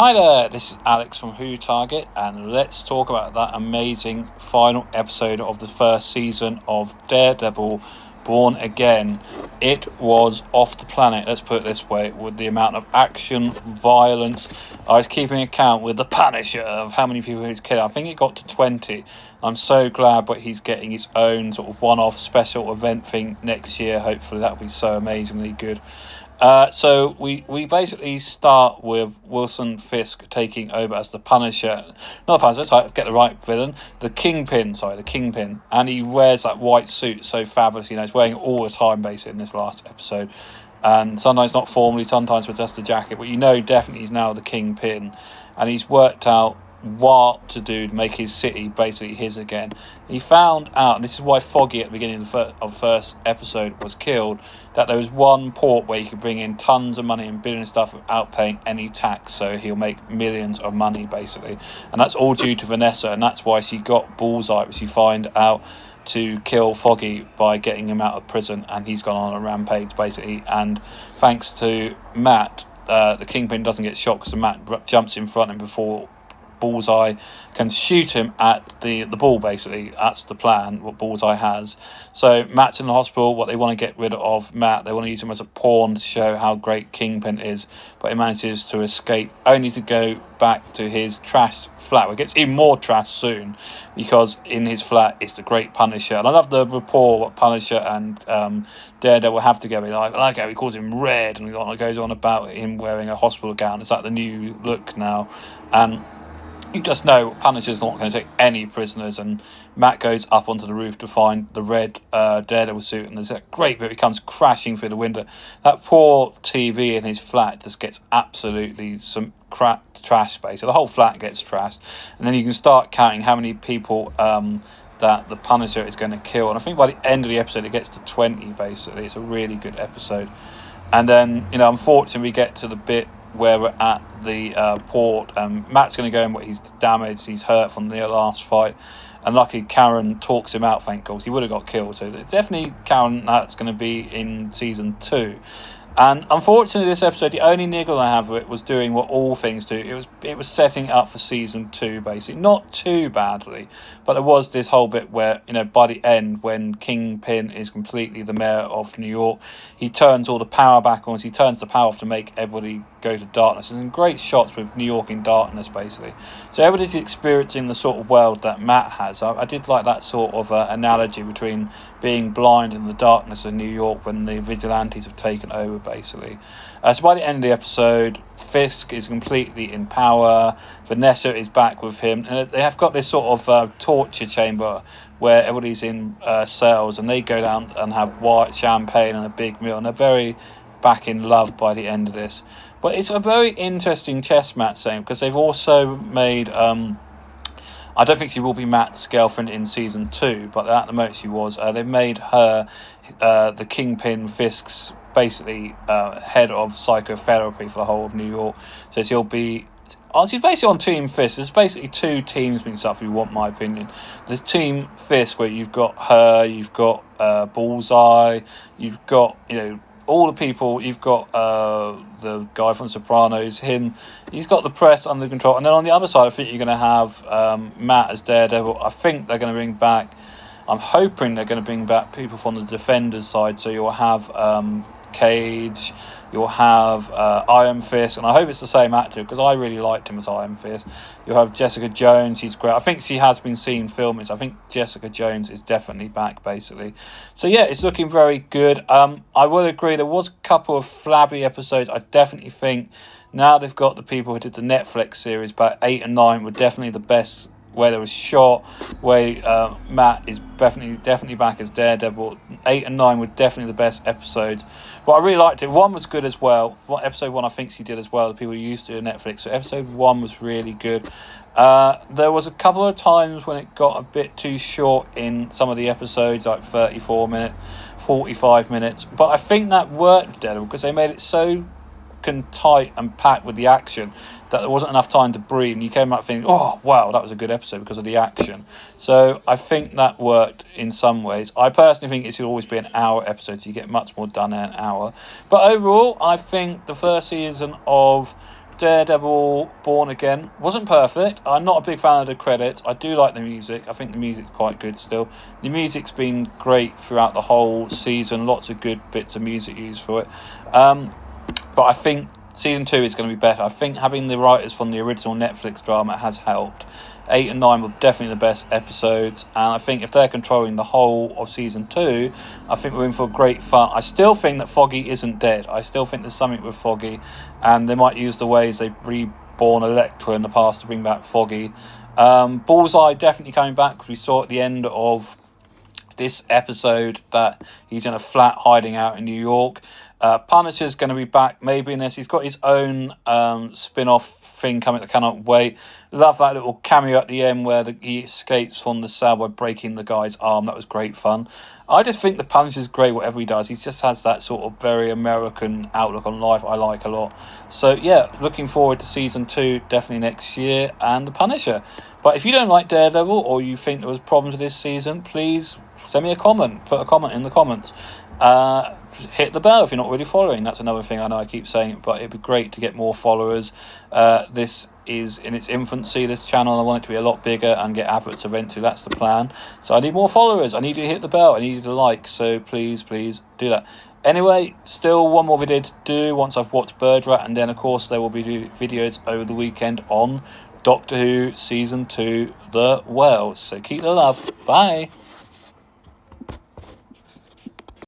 Hi there, this is Alex from Who Target, and let's talk about that amazing final episode of the first season of Daredevil Born Again. It was off the planet, let's put it this way, with the amount of action, violence. I was keeping account with the Punisher of how many people he's killed. I think it got to 20. I'm so glad, but he's getting his own sort of one-off special event thing next year. Hopefully that'll be so amazingly good. So we basically start with Wilson Fisk taking over as the Punisher. Not the Punisher, sorry, get the right villain. The Kingpin. And he wears that white suit so fabulous. He's wearing it all the time, basically, in this last episode. And sometimes not formally, sometimes with just a jacket. But definitely he's now the Kingpin. And he's worked out what to do to make his city basically his again. He found out, and this is why Foggy at the beginning of the first episode was killed, that there was one port where he could bring in tons of money and billion stuff without paying any tax, so he'll make millions of money basically, and that's all due to Vanessa, and that's why she got Bullseye, which she find out to kill Foggy by getting him out of prison, and he's gone on a rampage basically, and thanks to Matt, the Kingpin doesn't get shot because Matt jumps in front of him before Bullseye can shoot him at the ball, basically. That's the plan, what Bullseye has. So Matt's in the hospital. What they want to get rid of Matt, they want to use him as a pawn to show how great Kingpin is, but he manages to escape, only to go back to his trash flat, where it gets even more trash soon, because in his flat is the great Punisher. And I love the rapport what Punisher and Daredevil have together. I like how he calls him Red, and he goes on about him wearing a hospital gown. It's like the new look now, and you just know Punisher's not going to take any prisoners, and Matt goes up onto the roof to find the red Daredevil suit, and there's a great bit. He comes crashing through the window. That poor TV in his flat just gets absolutely some crap trash space. So the whole flat gets trashed, and then you can start counting how many people that the Punisher is going to kill. And I think by the end of the episode, it gets to 20, basically. It's a really good episode. And then, unfortunately, we get to the bit where we're at the port, and Matt's going to go in, but he's damaged, he's hurt from the last fight, and luckily Karen talks him out, thank God. He would have got killed, so it's definitely Karen that's going to be in season 2. And unfortunately, this episode, the only niggle I have with it was doing what all things do. It was setting up for season 2, basically. Not too badly, but there was this whole bit where, by the end, when Kingpin is completely the mayor of New York, he turns all the power back on. He turns the power off to make everybody go to darkness. There's some great shots with New York in darkness, basically. So everybody's experiencing the sort of world that Matt has. I did like that sort of analogy between being blind in the darkness of New York when the vigilantes have taken over, basically. So by the end of the episode, Fisk is completely in power. Vanessa is back with him, and they have got this sort of torture chamber where everybody's in cells, and they go down and have white champagne and a big meal, and they're very back in love by the end of this. But it's a very interesting chess match scene, because they've also made I don't think she will be Matt's girlfriend in season 2, but at the moment she was. They've made her the Kingpin Fisk's basically head of psychotherapy for the whole of New York. So she'll be... she's basically on Team Fisk. There's basically 2 teams being stuff, if you want my opinion. There's Team Fisk, where you've got her, you've got Bullseye, you've got, all the people. You've got the guy from Sopranos, him. He's got the press under control. And then on the other side, I think you're going to have Matt as Daredevil. I think they're going to bring back... I'm hoping they're going to bring back people from the Defenders side. So you'll have Cage, you'll have Iron Fist, and I hope it's the same actor, because I really liked him as Iron Fist. You'll have Jessica Jones, he's great. I think she has been seen filming, so I think Jessica Jones is definitely back, basically. So yeah, it's looking very good. I will agree, there was a couple of flabby episodes. I definitely think now they've got the people who did the Netflix series, about 8 and 9 were definitely the best, where there was shot, where Matt is definitely back as Daredevil. 8 and 9 were definitely the best episodes. But I really liked it. 1 was good as well. Episode 1 I think she did as well, the people who used to do Netflix. So episode 1 was really good. There was a couple of times when it got a bit too short in some of the episodes, like 34 minutes, 45 minutes. But I think that worked with Daredevil, because they made it so tight and packed with the action that there wasn't enough time to breathe, and you came out thinking, oh wow, that was a good episode because of the action. So I think that worked in some ways. I personally think it should always be an hour episode, so you get much more done in an hour. But overall, I think the first season of Daredevil Born Again wasn't perfect. I'm not a big fan of the credits. I do like the music. I think the music's quite good still. The music's been great throughout the whole season. Lots of good bits of music used for it. But I think season 2 is going to be better. I think having the writers from the original Netflix drama has helped. 8 and 9 were definitely the best episodes, and I think if they're controlling the whole of season 2, I think we're in for great fun. I still think that Foggy isn't dead. I still think there's something with Foggy, and they might use the ways they've reborn Elektra in the past to bring back Foggy. Bullseye definitely coming back, because we saw at the end of this episode that he's in a flat hiding out in New York. Punisher's going to be back maybe in this. He's got his own spin-off thing coming. I cannot wait. Love that little cameo at the end where he escapes from the cell by breaking the guy's arm. That was great fun. I just think the Punisher's great whatever he does. He just has that sort of very American outlook on life I like a lot. So yeah, looking forward to season 2 definitely next year, and the Punisher. But if you don't like Daredevil, or you think there was problems with this season, please send me a comment. Put a comment in the comments. Hit the bell if you're not really following. That's another thing. I know I keep saying it, but it'd be great to get more followers. This is in its infancy, this channel. I want it to be a lot bigger and get adverts eventually. That's the plan. So I need more followers. I need you to hit the bell. I need you to like. So please do that. Anyway, still one more video to do once I've watched Bird Rat, and then of course there will be videos over the weekend on Doctor Who Season 2 The Whales. So keep the love. Bye.